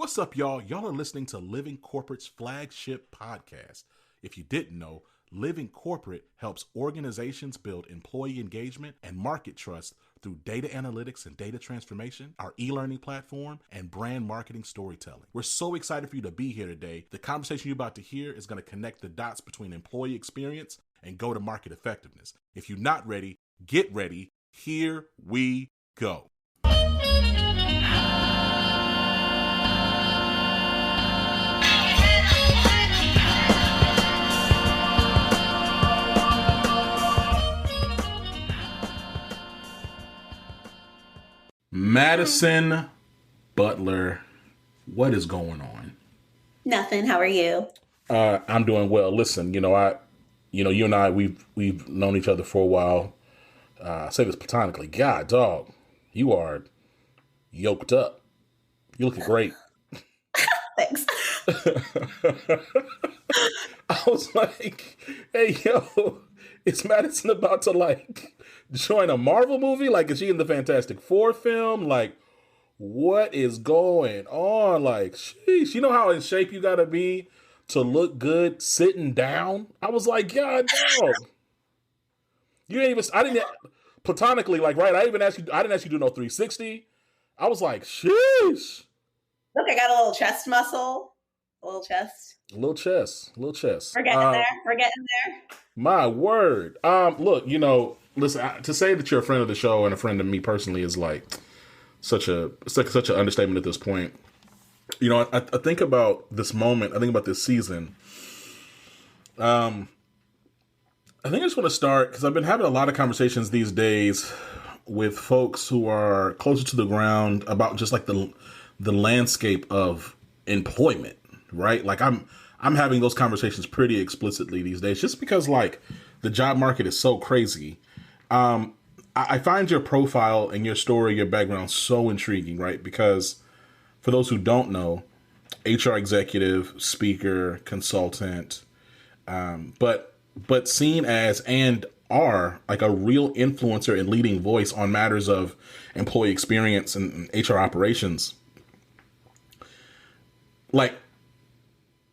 What's up, y'all? Y'all are listening to Living Corporate's flagship podcast. If you didn't know, Living Corporate helps organizations build employee engagement and market trust through data analytics and data transformation, our e-learning platform, and brand marketing storytelling. We're so excited for you to be here today. The conversation you're about to hear is going to connect the dots between employee experience and go-to-market effectiveness. If you're not ready, get ready. Here we go. Madison Butler, what is going on? Nothing. How are you? I'm doing well. Listen, you and I, we've known each other for a while. I say this platonically. God, dog, you are yoked up. You're looking great. Thanks. I was like, hey, yo, is Madison about to join a Marvel movie? Like, is she in the Fantastic Four film? Like, what is going on? Like, sheesh, you know how in shape you gotta be to look good sitting down? I was like, God, dog. I didn't platonically, right? I didn't ask you to do no 360. I was like, sheesh. Look, I got a little chest muscle. A little chest. Little chest. We're getting there. We're getting there. My word. Look, listen, to say that you're a friend of the show and a friend of me personally is like such an understatement at this point. I think about this moment. I think about this season. I think I just want to start because I've been having a lot of conversations these days with folks who are closer to the ground about just like the landscape of employment, right? Like I'm having those conversations pretty explicitly these days, just because like the job market is so crazy. I find your profile and your story, your background so intriguing, right? Because for those who don't know, HR executive, speaker, consultant, but seen as and are like a real influencer and leading voice on matters of employee experience and HR operations.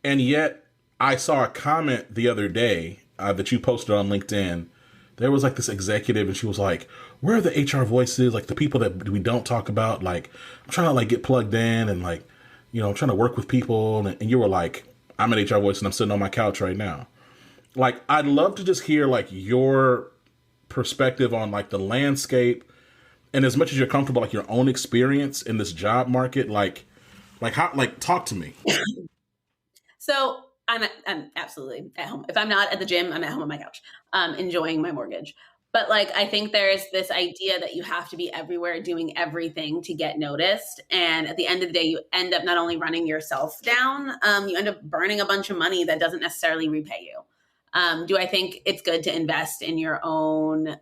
And yet I saw a comment the other day that you posted on LinkedIn. There was like this executive and she was like, where are the HR voices? Like the people that we don't talk about, like I'm trying to like get plugged in and like, I'm trying to work with people. And you were like, I'm an HR voice and I'm sitting on my couch right now. Like, I'd love to just hear like your perspective on like the landscape and as much as you're comfortable, like your own experience in this job market, talk to me. So I'm absolutely at home. If I'm not at the gym, I'm at home on my couch, enjoying my mortgage. But I think there's this idea that you have to be everywhere doing everything to get noticed. And at the end of the day, you end up not only running yourself down, you end up burning a bunch of money that doesn't necessarily repay you. Do I think it's good to invest in your own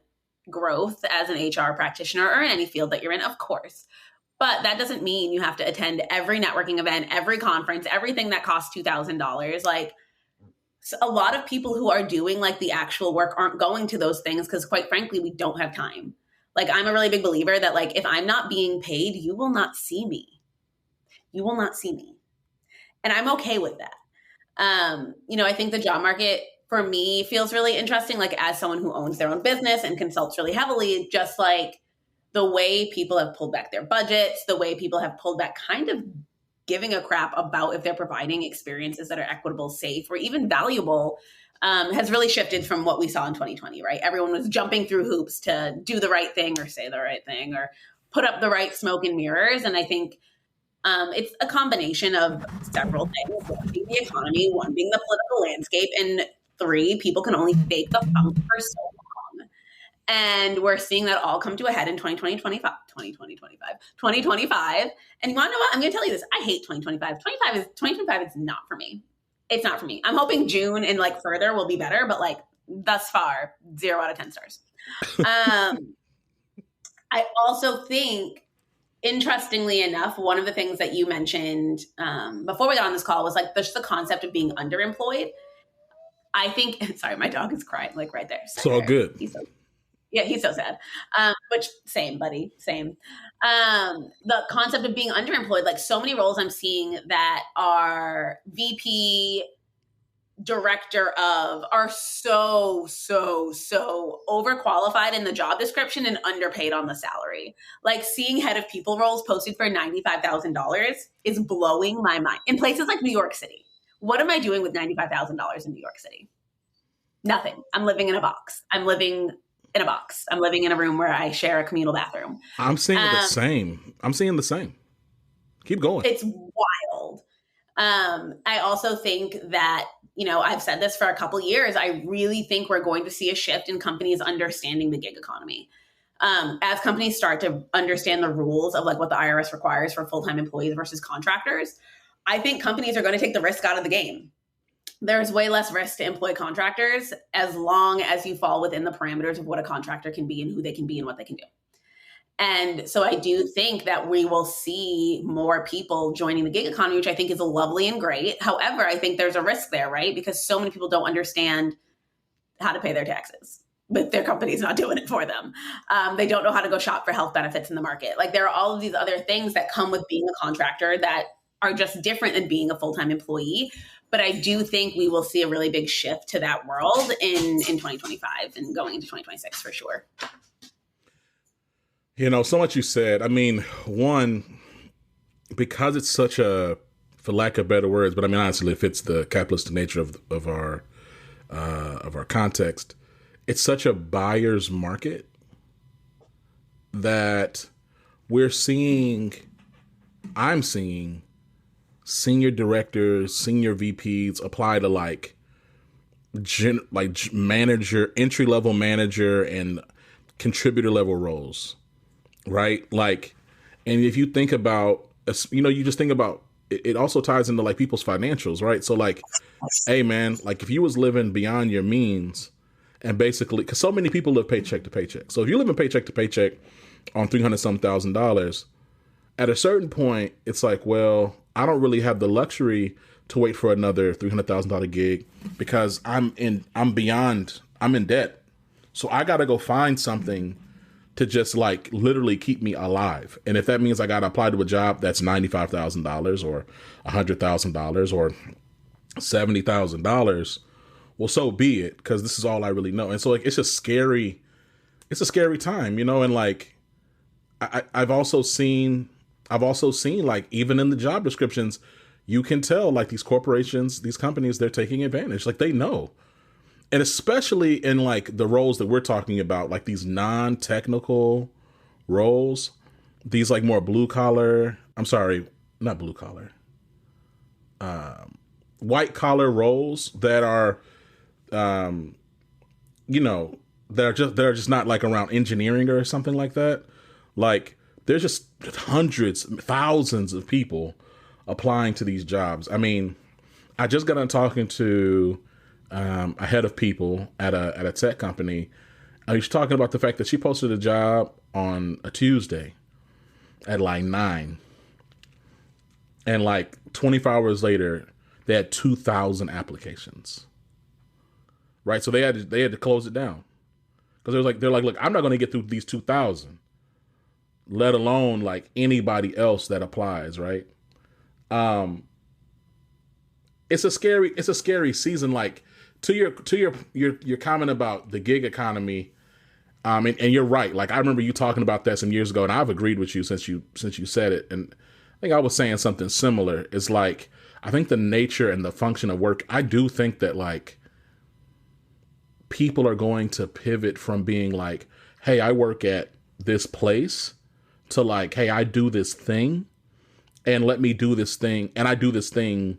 growth as an HR practitioner or in any field that you're in? Of course. But that doesn't mean you have to attend every networking event, every conference, everything that costs $2,000. Like a lot of people who are doing like the actual work aren't going to those things because quite frankly, we don't have time. Like I'm a really big believer that like if I'm not being paid, you will not see me. You will not see me. And I'm okay with that. I think the job market for me feels really interesting, like as someone who owns their own business and consults really heavily, just like the way people have pulled back their budgets, the way people have pulled back kind of giving a crap about if they're providing experiences that are equitable, safe, or even valuable has really shifted from what we saw in 2020, right? Everyone was jumping through hoops to do the right thing or say the right thing or put up the right smoke and mirrors. And I think it's a combination of several things, one being the economy, one being the political landscape, and three, people can only fake the funk for so long. And we're seeing that all come to a head in 2025. And you want to know what? I'm going to tell you this. I hate 2025. 2025 is not for me. It's not for me. I'm hoping June and like further will be better, but like thus far, 0 out of 10 stars. I also think, interestingly enough, one of the things that you mentioned before we got on this call was like just the concept of being underemployed. I think, sorry, my dog is crying like right there. It's all good. Yeah, he's so sad. Which same, buddy, same. The concept of being underemployed, like so many roles I'm seeing that are VP, director of, are so overqualified in the job description and underpaid on the salary. Like seeing head of people roles posted for $95,000 is blowing my mind in places like New York City. What am I doing with $95,000 in New York City? Nothing. I'm living in a box. I'm living in a room where I share a communal bathroom. I'm seeing the same. Keep going. It's wild. I also think that, I've said this for a couple years. I really think we're going to see a shift in companies understanding the gig economy. As companies start to understand the rules of like what the IRS requires for full-time employees versus contractors, I think companies are going to take the risk out of the game. There's way less risk to employ contractors as long as you fall within the parameters of what a contractor can be and who they can be and what they can do. And so I do think that we will see more people joining the gig economy, which I think is lovely and great. However, I think there's a risk there, right? Because so many people don't understand how to pay their taxes, but their company's not doing it for them. They don't know how to go shop for health benefits in the market. Like there are all of these other things that come with being a contractor that are just different than being a full-time employee. But I do think we will see a really big shift to that world in 2025 and going into 2026 for sure. So much you said. I mean, one, because it's such a, for lack of better words, but I mean, honestly, it fits the capitalistic nature of our context. It's such a buyer's market that I'm seeing senior directors, senior VPs apply to like manager, entry level manager and contributor level roles. Right? Like, and if you think about, you just think about, it also ties into like people's financials, right? So like, hey man, like if you was living beyond your means and basically, cause so many people live paycheck to paycheck. So if you live in paycheck to paycheck on $300,000, at a certain point, it's like, well, I don't really have the luxury to wait for another $300,000 gig because I'm in debt. So I got to go find something to just like literally keep me alive. And if that means I got to apply to a job that's $95,000 or $100,000 or $70,000, well, so be it, because this is all I really know. And so like, it's a scary time, and like, I've also seen like, even in the job descriptions, you can tell like these corporations, these companies, they're taking advantage. Like they know. And especially in like the roles that we're talking about, like these non-technical roles, these like more white collar roles that are, that are just not like around engineering or something like that. Like there's just hundreds, thousands of people applying to these jobs. I mean, I just got on talking to a head of people at a tech company. She's talking about the fact that she posted a job on a Tuesday at like 9, and like 24 hours later, they had 2,000 applications. Right, so they had to close it down because they're like, look, I'm not going to get through these 2,000, let alone like anybody else that applies. Right, it's a scary season. Like, to your comment about the gig economy, and you're right. Like I remember you talking about that some years ago, and I've agreed with you since you said it. And I think I was saying something similar. It's like, I think the nature and the function of work, I do think that like people are going to pivot from being like, hey, I work at this place, to like, hey, I do this thing, and let me do this thing, and I do this thing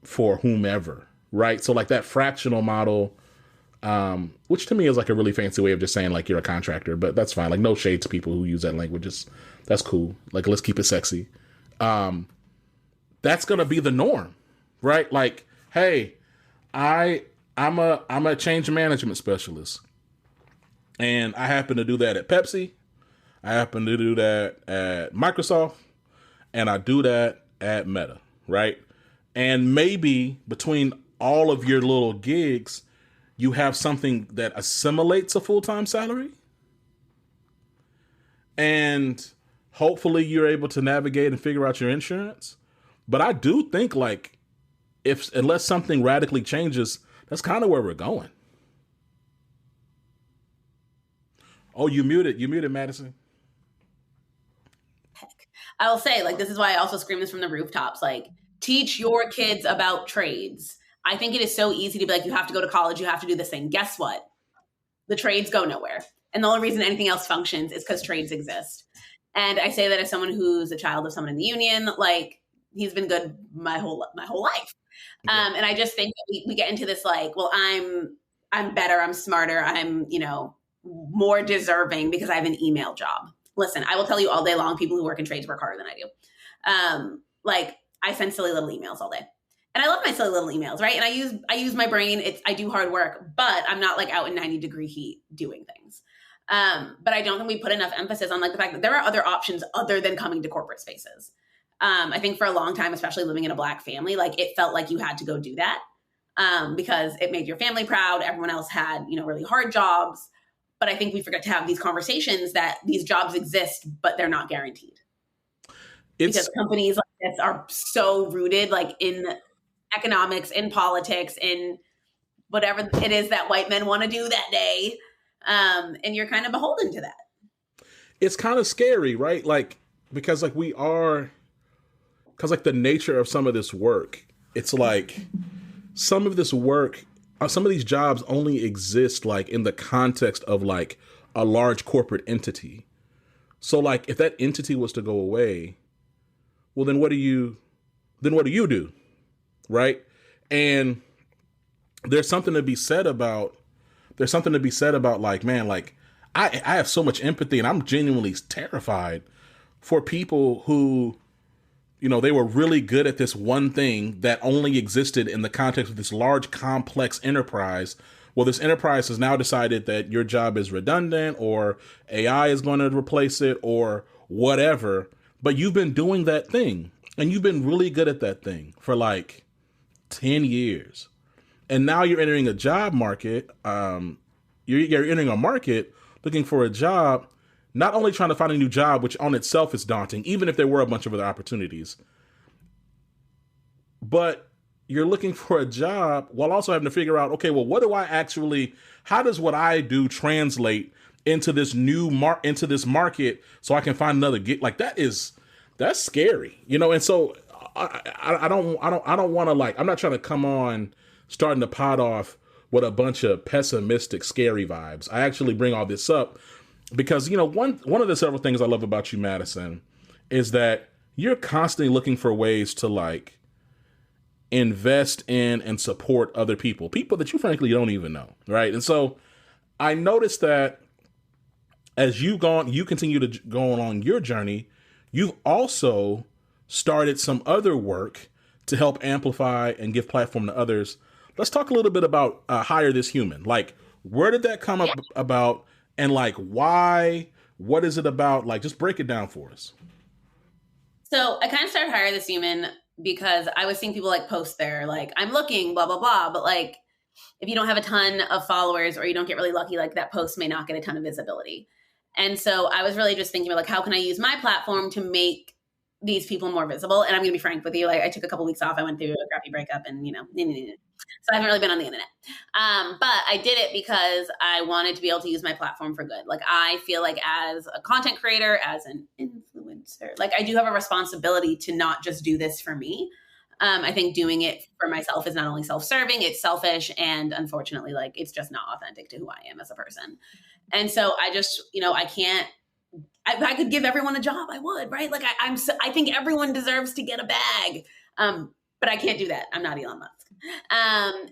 for whomever. Right. So like that fractional model, which to me is like a really fancy way of just saying like you're a contractor, but that's fine. Like no shade to people who use that language. That's cool. Like, let's keep it sexy. That's going to be the norm, right? Like, hey, I'm a change management specialist, and I happen to do that at Pepsi. I happen to do that at Microsoft, and I do that at Meta. Right. And maybe between all of your little gigs, you have something that assimilates a full-time salary, and hopefully you're able to navigate and figure out your insurance. But I do think like unless something radically changes, that's kind of where we're going. Oh, you muted Madison. I will say, like, this is why I also scream this from the rooftops, like, teach your kids about trades. I think it is so easy to be like, you have to go to college, you have to do this thing. Guess what? The trades go nowhere. And the only reason anything else functions is because trades exist. And I say that as someone who's a child of someone in the union, like, he's been good my whole life. Yeah. And I just think that we get into this like, well, I'm better, I'm smarter, I'm, more deserving because I have an email job. Listen, I will tell you all day long, people who work in trades work harder than I do. Like, I send silly little emails all day. And I love my silly little emails, right? And I use my brain. I do hard work, but I'm not like out in 90-degree heat doing things. But I don't think we put enough emphasis on like the fact that there are other options other than coming to corporate spaces. I think for a long time, especially living in a Black family, like it felt like you had to go do that because it made your family proud. Everyone else had, really hard jobs. But I think we forget to have these conversations that these jobs exist, but they're not guaranteed. Because companies like this are so rooted like in economics, in politics, in whatever it is that white men want to do that day. And you're kind of beholden to that. It's kind of scary, right? Like, because like the nature of some of this work, it's like some of this work, some of these jobs only exist like in the context of like a large corporate entity. So like if that entity was to go away, well then what do you do? Right? And there's something to be said about like, man, like I have so much empathy and I'm genuinely terrified for people who, they were really good at this one thing that only existed in the context of this large, complex enterprise. Well, this enterprise has now decided that your job is redundant or AI is going to replace it or whatever. But you've been doing that thing and you've been really good at that thing for like 10 years. And now you're entering a job market. You're entering a market looking for a job, not only trying to find a new job, which on itself is daunting, even if there were a bunch of other opportunities, but you're looking for a job while also having to figure out, okay, well, how does what I do translate into this into this market so I can find another gig? Like that's scary, And so I don't want to like, I'm not trying to come on starting to pot off with a bunch of pessimistic, scary vibes. I actually bring all this up because, one of the several things I love about you, Madison, is that you're constantly looking for ways to like invest in and support other people that you frankly don't even know. Right. And so I noticed that as you continue to go along your journey, you've also started some other work to help amplify and give platform to others. Let's talk a little bit about Hire This Human. Like, where did that come about? And like, why? What is it about? Like, just break it down for us. So I kind of started Hire This Human because I was seeing people like post there, like, I'm looking, blah, blah, blah. But like, if you don't have a ton of followers or you don't get really lucky, like that post may not get a ton of visibility. And so I was really just thinking about like, how can I use my platform to make these people more visible? And I'm going to be frank with you. Like, I took a couple weeks off. I went through a crappy breakup and, so I haven't really been on the internet. But I did it because I wanted to be able to use my platform for good. Like, I feel like as a content creator, as an influencer, like I do have a responsibility to not just do this for me. I think doing it for myself is not only self-serving, it's selfish. And unfortunately, like, it's just not authentic to who I am as a person. And so I just, if I could give everyone a job, I would, right? Like I think everyone deserves to get a bag. But I can't do that. I'm not Elon Musk.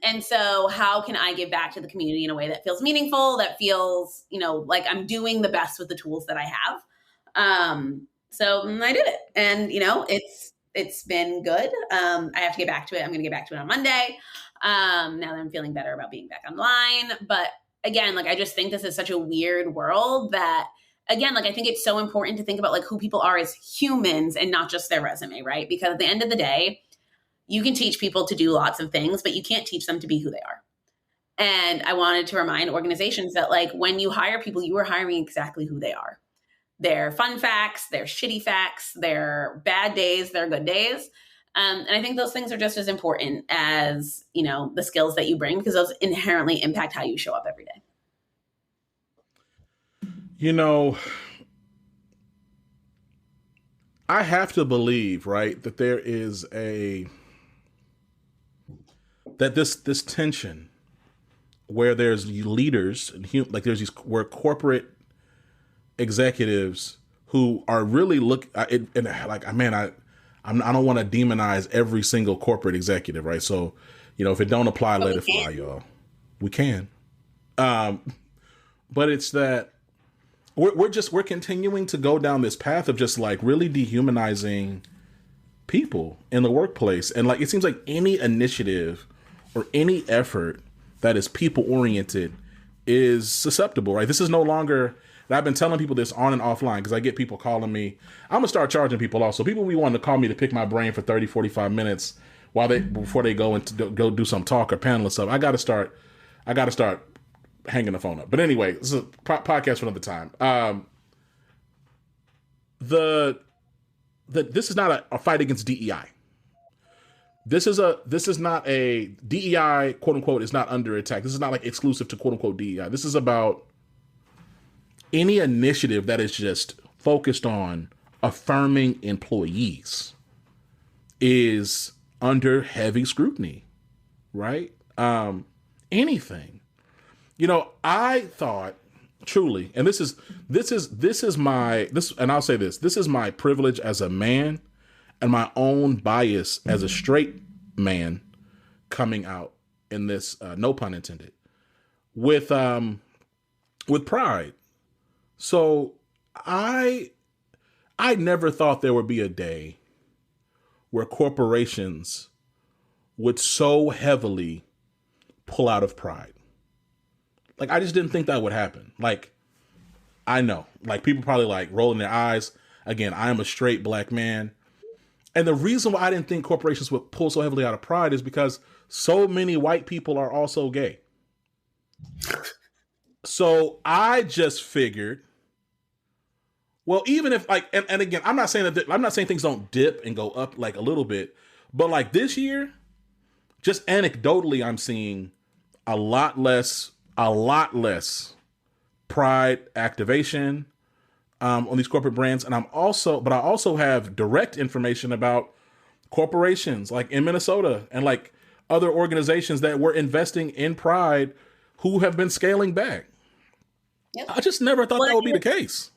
And so how can I give back to the community in a way that feels meaningful, that feels, like I'm doing the best with the tools that I have. So I did it and, it's been good. I have to get back to it. I'm going to get back to it on Monday. Now that I'm feeling better about being back online. But again, like, I just think this is such a weird world that, again, like, I think it's so important to think about like who people are as humans and not just their resume, right? Because at the end of the day, you can teach people to do lots of things, but you can't teach them to be who they are. And I wanted to remind organizations that like when you hire people, you are hiring exactly who they are. Their fun facts, their shitty facts, their bad days, their good days. And I think those things are just as important as, you know, the skills that you bring, because those inherently impact how you show up every day. You know, I have to believe, right, that there is that this tension where there's leaders and like there's these where corporate executives who are really like, man, I don't want to demonize every single corporate executive, right? So, you know, if it don't apply, let it fly, y'all. We can, but it's that we're continuing to go down this path of just like really dehumanizing people in the workplace, and like it seems like any initiative or any effort that is people oriented is susceptible, right? This is no longer. And I've been telling people this on and offline because I get people calling me. I'm gonna start charging people also. People be wanting to call me to pick my brain for 30, 45 minutes before they go go do some talk or panel and stuff. I gotta start hanging the phone up. But anyway, this is a podcast for another time. This is not a fight against DEI. This is not a DEI, quote unquote, is not under attack. This is not like exclusive to quote unquote DEI. This is about any initiative that is just focused on affirming employees is under heavy scrutiny, right? Anything. You know, I thought truly, and this is my and I'll say this is my privilege as a man and my own bias as a straight man coming out in this, no pun intended, with pride. So I never thought there would be a day where corporations would so heavily pull out of pride. Like, I just didn't think that would happen. Like, I know, like, people probably like rolling their eyes. Again, I am a straight black man. And the reason why I didn't think corporations would pull so heavily out of pride is because so many white people are also gay. So I just figured, well, even if like, and again, I'm not saying things don't dip and go up like a little bit, but like this year, just anecdotally, I'm seeing a lot less pride activation on these corporate brands. And I also have direct information about corporations like in Minnesota and like other organizations that were investing in pride who have been scaling back. Yep. I just never thought that would be the case.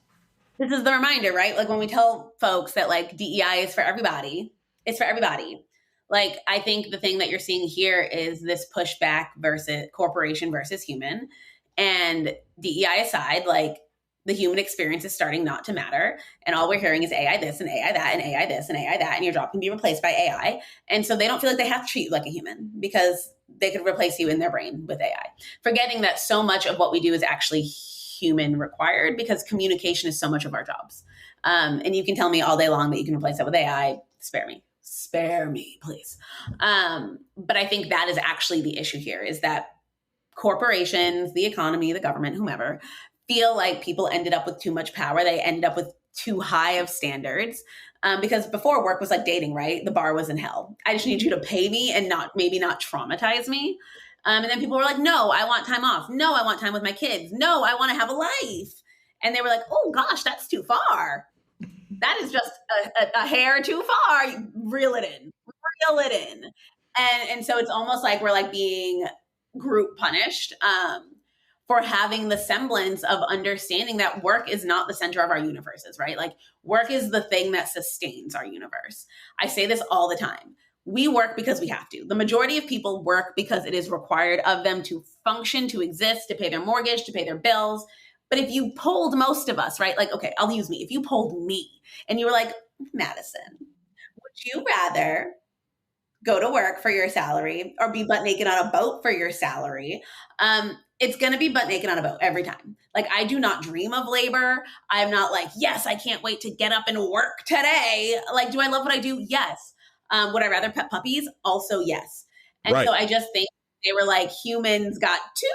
This is the reminder, right? Like when we tell folks that like DEI is for everybody, it's for everybody. Like, I think the thing that you're seeing here is this pushback versus corporation versus human. And DEI aside, like the human experience is starting not to matter. And all we're hearing is AI this and AI that and AI this and AI that. And your job can be replaced by AI. And so they don't feel like they have to treat you like a human because they could replace you in their brain with AI. Forgetting that so much of what we do is actually human required because communication is so much of our jobs. And you can tell me all day long that you can replace that with AI. Spare me, please. But I think that is actually the issue here is that corporations, the economy, the government, whomever, feel like people ended up with too much power. They ended up with too high of standards. Because before work was like dating, right? The bar was in hell. I just need you to pay me and maybe not traumatize me. And then people were like, no, I want time off. No, I want time with my kids. No, I want to have a life. And they were like, oh gosh, that's too far. That is just a hair too far. Reel it in. And so it's almost like we're like being group punished for having the semblance of understanding that work is not the center of our universes, right? Like work is the thing that sustains our universe. I say this all the time. We work because we have to. The majority of people work because it is required of them to function, to exist, to pay their mortgage, to pay their bills. But if you polled most of us, right? Like, okay, I'll use me. If you polled me and you were like, Madison, would you rather go to work for your salary or be butt naked on a boat for your salary? It's going to be butt naked on a boat every time. Like, I do not dream of labor. I'm not like, yes, I can't wait to get up and work today. Like, do I love what I do? Yes. Would I rather pet puppies? Also, yes. And right. So I just think They were like, humans got too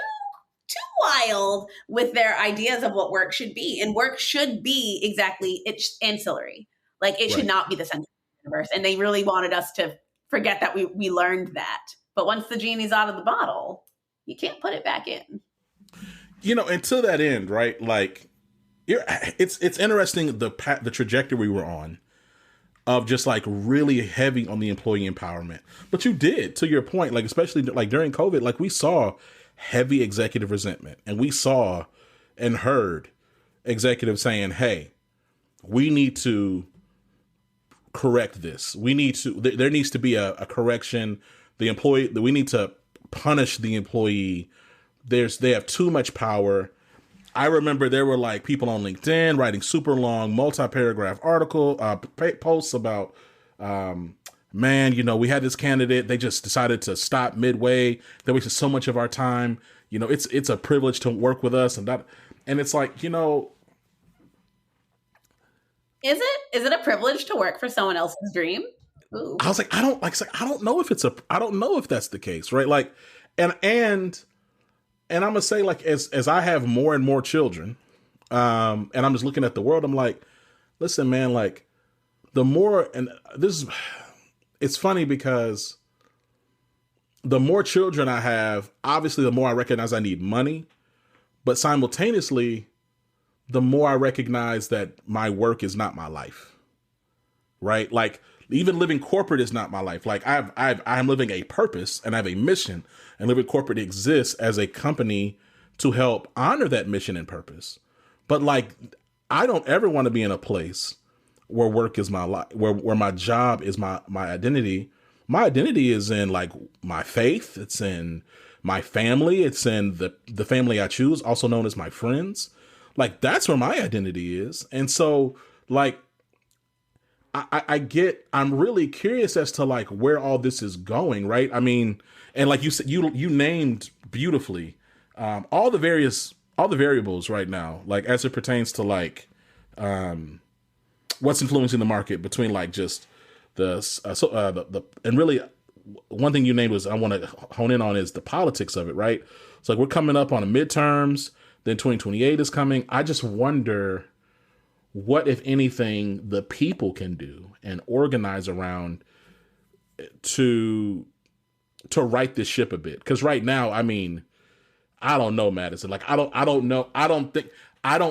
wild with their ideas of what work should be. And work should be exactly, it's ancillary. Like it should Right. not be the center of the universe. And they really wanted us to forget that we learned that. But once the genie's out of the bottle, you can't put it back in. And to that end, right? Like, it's interesting the trajectory we're on of just like really heavy on the employee empowerment. But you did, to your point, like especially like during COVID, like we saw heavy executive resentment, and we saw and heard executives saying, "Hey, we need to correct this. We need to. There needs to be a correction. The employee. We need to punish the employee. They have too much power." I remember there were like people on LinkedIn writing super long, multi-paragraph posts about, man, we had this candidate. They just decided to stop midway. They wasted so much of our time. It's a privilege to work with us, and it's like, Is it a privilege to work for someone else's dream? Ooh. I was like, I don't know if that's the case, right? Like, and I'm gonna say, like, as I have more and more children, and I'm just looking at the world, I'm like, listen, man, like the more, and it's funny because the more children I have, obviously the more I recognize I need money, but simultaneously, the more I recognize that my work is not my life, right? Like even living corporate is not my life. Like I'm living a purpose and I have a mission, and living corporate exists as a company to help honor that mission and purpose. But like, I don't ever want to be in a place where work is my life, where my job is my identity. My identity is in like my faith. It's in my family. It's in the family I choose, also known as my friends. Like that's where my identity is. And so like, I'm really curious as to like where all this is going, right? I mean, and like you said, you named beautifully all the variables right now, like as it pertains to like what's influencing the market between like just the and really one thing you named was I want to hone in on is the politics of it, right? So like we're coming up on a midterms, then 2028 is coming. I just wonder what, if anything, the people can do and organize around to right this ship a bit. Because right now, I mean, I don't know, Madison. Like, I don't know. I don't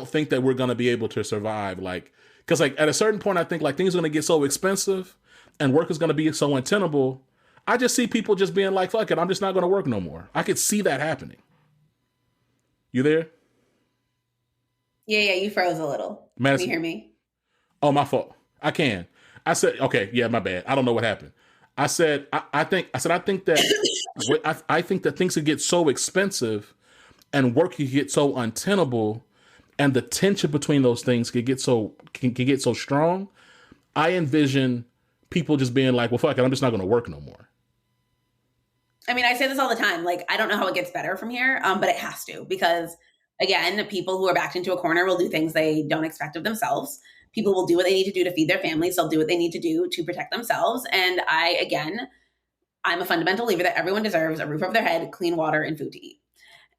think that we're going to be able to survive. Like, because like at a certain point, I think like things are going to get so expensive and work is going to be so untenable. I just see people just being like, fuck it, I'm just not going to work no more. I could see that happening. You there? Yeah, you froze a little. Madison, can you hear me? Oh, my fault. I can. I said, okay, yeah, my bad. I don't know what happened. I think that I think that things could get so expensive and work could get so untenable, and the tension between those things could get so strong. I envision people just being like, well, fuck it, I'm just not going to work no more. I mean, I say this all the time. Like, I don't know how it gets better from here, but it has to, because again, people who are backed into a corner will do things they don't expect of themselves. People will do what they need to do to feed their families. They'll do what they need to do to protect themselves. And I'm a fundamental believer that everyone deserves a roof over their head, clean water, and food to eat.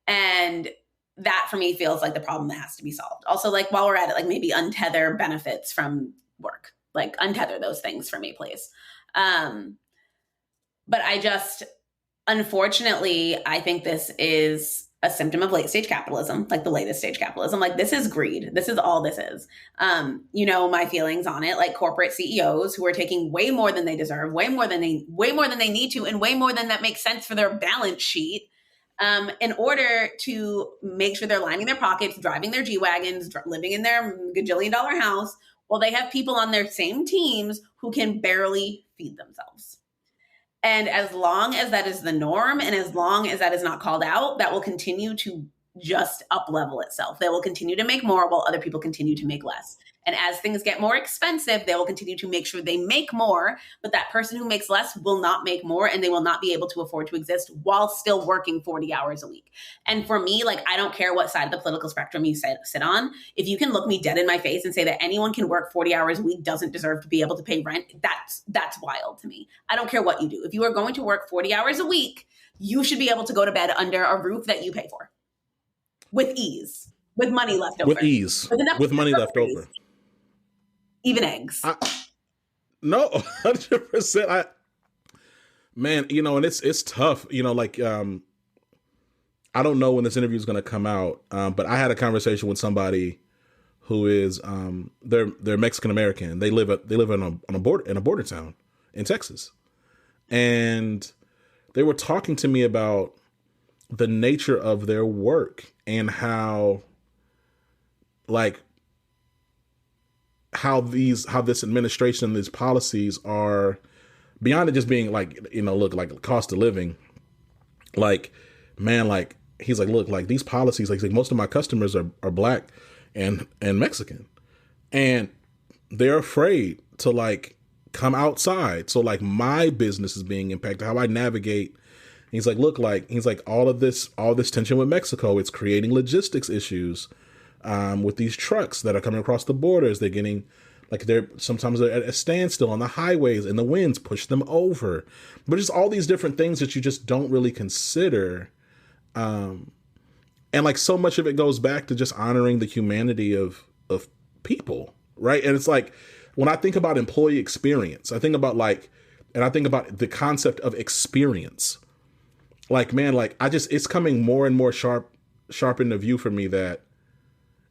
And that for me feels like the problem that has to be solved. Also, like while we're at it, like maybe untether benefits from work, like untether those things for me, please. But unfortunately, I think this is a symptom of late stage capitalism, like the latest stage capitalism. Like this is greed. This is all this is. My feelings on it, like corporate CEOs who are taking way more than they deserve, way more than they need to, and way more than that makes sense for their balance sheet, in order to make sure they're lining their pockets, driving their G-Wagons, living in their gajillion-dollar house, while they have people on their same teams who can barely feed themselves. And as long as that is the norm, and as long as that is not called out, that will continue to just up level itself. They will continue to make more while other people continue to make less. And as things get more expensive, they will continue to make sure they make more, but that person who makes less will not make more, and they will not be able to afford to exist while still working 40 hours a week. And for me, like, I don't care what side of the political spectrum you sit on. If you can look me dead in my face and say that anyone can work 40 hours a week doesn't deserve to be able to pay rent, that's wild to me. I don't care what you do. If you are going to work 40 hours a week, you should be able to go to bed under a roof that you pay for with ease, with money left over. With ease, with money left over. Even eggs. No, 100%. Man, you know, and it's tough, you know, like, I don't know when this interview is going to come out, but I had a conversation with somebody who is, they're Mexican American. They live in a border town in Texas, and they were talking to me about the nature of their work and how this administration, these policies are beyond it just being like, you know, look, like cost of living. Like, man, like, he's like, look, like these policies, like most of my customers are Black and Mexican, and they're afraid to like come outside. So like my business is being impacted, how I navigate. He's like, look, like, he's like, all this tension with Mexico, it's creating logistics issues with these trucks that are coming across the borders. They're getting like, sometimes they're at a standstill on the highways and the winds push them over. But just all these different things that you just don't really consider. And like so much of it goes back to just honoring the humanity of people, right? And it's like, when I think about employee experience, I think about the concept of experience. Like, man, like it's coming more and more sharp into view for me that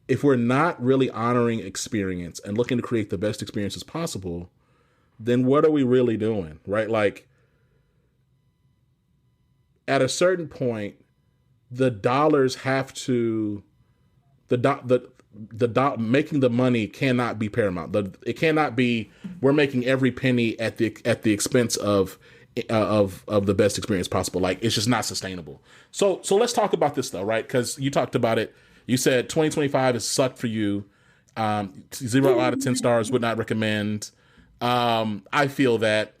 if we're not really honoring experience and looking to create the best experiences possible, then what are we really doing, right? Like, at a certain point, the dollars have to, making the money cannot be paramount. It cannot be, we're making every penny at the expense of the best experience possible. Like, it's just not sustainable. So let's talk about this though, right? Because you talked about it. You said 2025 has sucked for you. 0 out of 10 stars, would not recommend. I feel that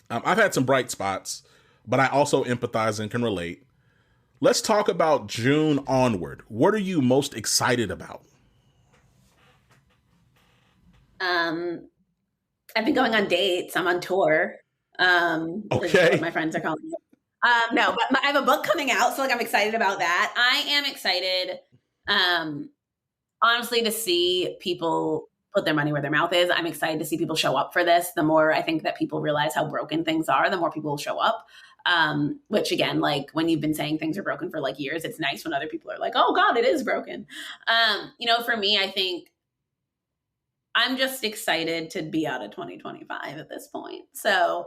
I've had some bright spots, but I also empathize and can relate. Let's talk about June onward. What are you most excited about? I've been going on dates. I'm on tour. Okay. What my friends are calling it. No, but I have a book coming out, so like I'm excited about that. I am excited, honestly, to see people put their money where their mouth is. I'm excited to see people show up for this. The more I think that people realize how broken things are, the more people will show up. Which again, like when you've been saying things are broken for like years, it's nice when other people are like, oh God, it is broken. You know, for me, I think I'm just excited to be out of 2025 at this point. So,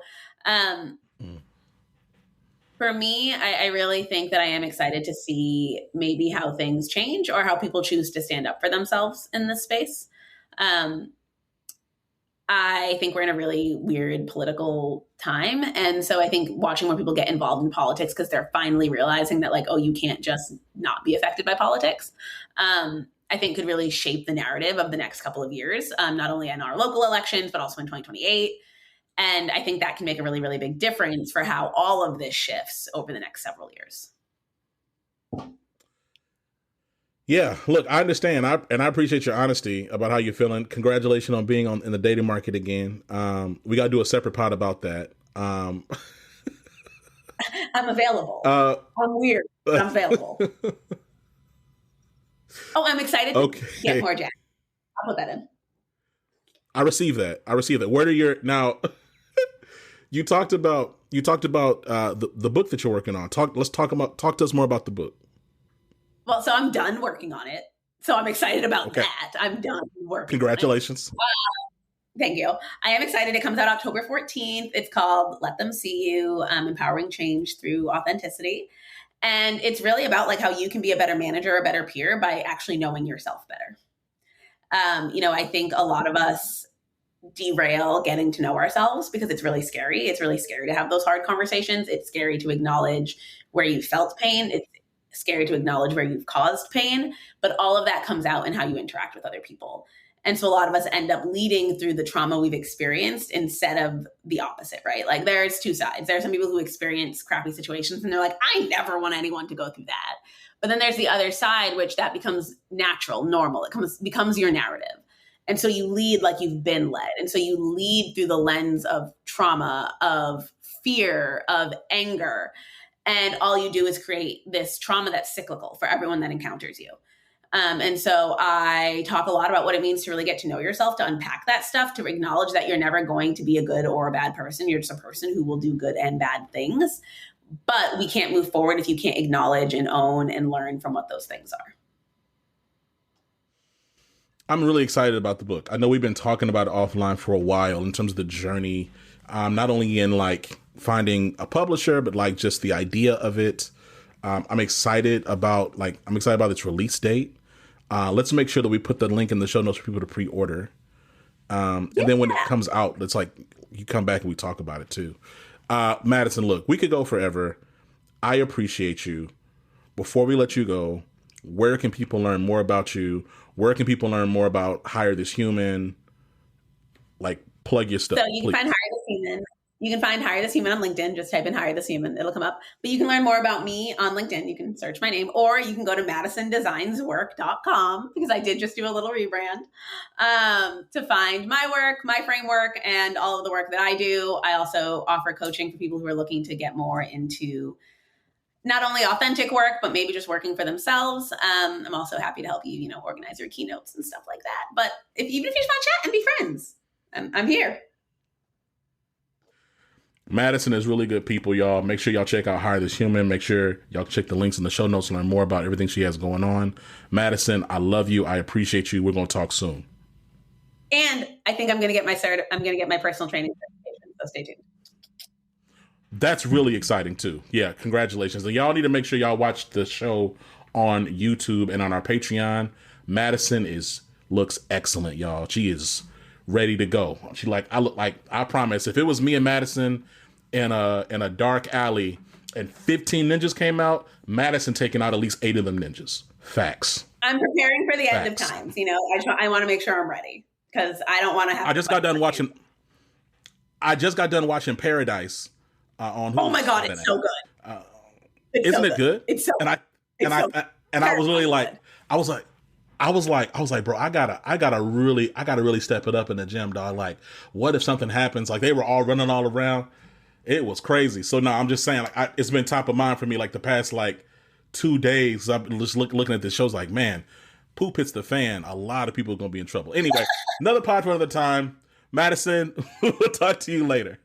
for me, I really think that I am excited to see maybe how things change or how people choose to stand up for themselves in this space. I think we're in a really weird political time. And so I think watching more people get involved in politics because they're finally realizing that like, oh, you can't just not be affected by politics, I think could really shape the narrative of the next couple of years, not only in our local elections, but also in 2028. And I think that can make a really, really big difference for how all of this shifts over the next several years. Yeah, look, I understand. I appreciate your honesty about how you're feeling. Congratulations on being in the dating market again. We got to do a separate pod about that. I'm available. I'm weird, but I'm available. Oh, I'm excited to get more Jack. I'll put that in. I receive that. Where are your now? You talked about the book that you're working on. Talk to us more about the book. Well, so I'm done working on it. So I'm excited about that. I'm done working. Congratulations. Thank you. I am excited. It comes out October 14th. It's called Let Them See You, Empowering Change Through Authenticity. And it's really about like how you can be a better manager, a better peer by actually knowing yourself better. You know, I think a lot of us derail getting to know ourselves because it's really scary. It's really scary to have those hard conversations. It's scary to acknowledge where you felt pain. It's scary to acknowledge where you've caused pain, but all of that comes out in how you interact with other people. And so a lot of us end up leading through the trauma we've experienced instead of the opposite, right? Like there's two sides. There are some people who experience crappy situations and they're like, I never want anyone to go through that. But then there's the other side, which that becomes natural, normal. It becomes your narrative. And so you lead like you've been led. And so you lead through the lens of trauma, of fear, of anger. And all you do is create this trauma that's cyclical for everyone that encounters you. And so I talk a lot about what it means to really get to know yourself, to unpack that stuff, to acknowledge that you're never going to be a good or a bad person. You're just a person who will do good and bad things. But we can't move forward if you can't acknowledge and own and learn from what those things are. I'm really excited about the book. I know we've been talking about it offline for a while in terms of the journey, not only in like finding a publisher, but like just the idea of it. I'm excited about its release date. Let's make sure that we put the link in the show notes for people to pre-order. And then when it comes out, it's like you come back and we talk about it too. Madison, look, we could go forever. I appreciate you. Before we let you go, where can people learn more about you? Where can people learn more about Hire This Human? Like, plug your stuff. So you can find Hire This Human. You can find Hire This Human on LinkedIn. Just type in Hire This Human. It'll come up. But you can learn more about me on LinkedIn. You can search my name, or you can go to madisondesignswork.com, because I did just do a little rebrand, to find my work, my framework, and all of the work that I do. I also offer coaching for people who are looking to get more into not only authentic work, but maybe just working for themselves. I'm also happy to help you, organize your keynotes and stuff like that. But even if you just want to chat and be friends, I'm here. Madison is really good people, y'all. Make sure y'all check out Hire This Human. Make sure y'all check the links in the show notes to learn more about everything she has going on. Madison, I love you. I appreciate you. We're going to talk soon. And I think I'm going to get my I'm going to get my personal training certification. So stay tuned. That's really exciting too. Yeah, congratulations. And y'all need to make sure y'all watch the show on YouTube and on our Patreon. Madison looks excellent, y'all. She is ready to go. I promise, if it was me and Madison in a dark alley and 15 ninjas came out, Madison taking out at least 8 of them ninjas. Facts. I'm preparing for the end of times. I want to make sure I'm ready, because I don't want to have. I just got done watching Paradise on Hulu. Oh my God, it's so good. Isn't it good? It's so. I was really like, I was like, bro, I gotta really step it up in the gym, dog. Like, what if something happens? Like, they were all running all around. It was crazy. So no, I'm just saying, like, it's been top of mind for me, like the past 2 days. I've been just looking at this show's like, man, poop hits the fan. A lot of people are gonna be in trouble. Anyway, another pod for another time. Madison, we'll talk to you later.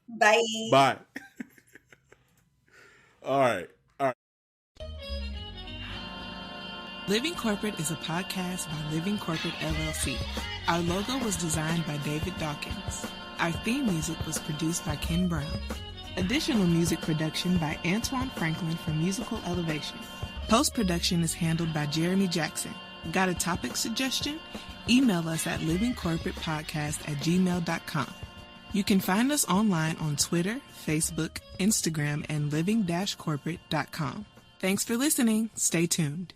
Bye. Bye. All right. Living Corporate is a podcast by Living Corporate LLC. Our logo was designed by David Dawkins. Our theme music was produced by Ken Brown. Additional music production by Antoine Franklin for Musical Elevation. Post-production is handled by Jeremy Jackson. Got a topic suggestion? Email us at livingcorporatepodcast@gmail.com. You can find us online on Twitter, Facebook, Instagram, and living-corporate.com. Thanks for listening. Stay tuned.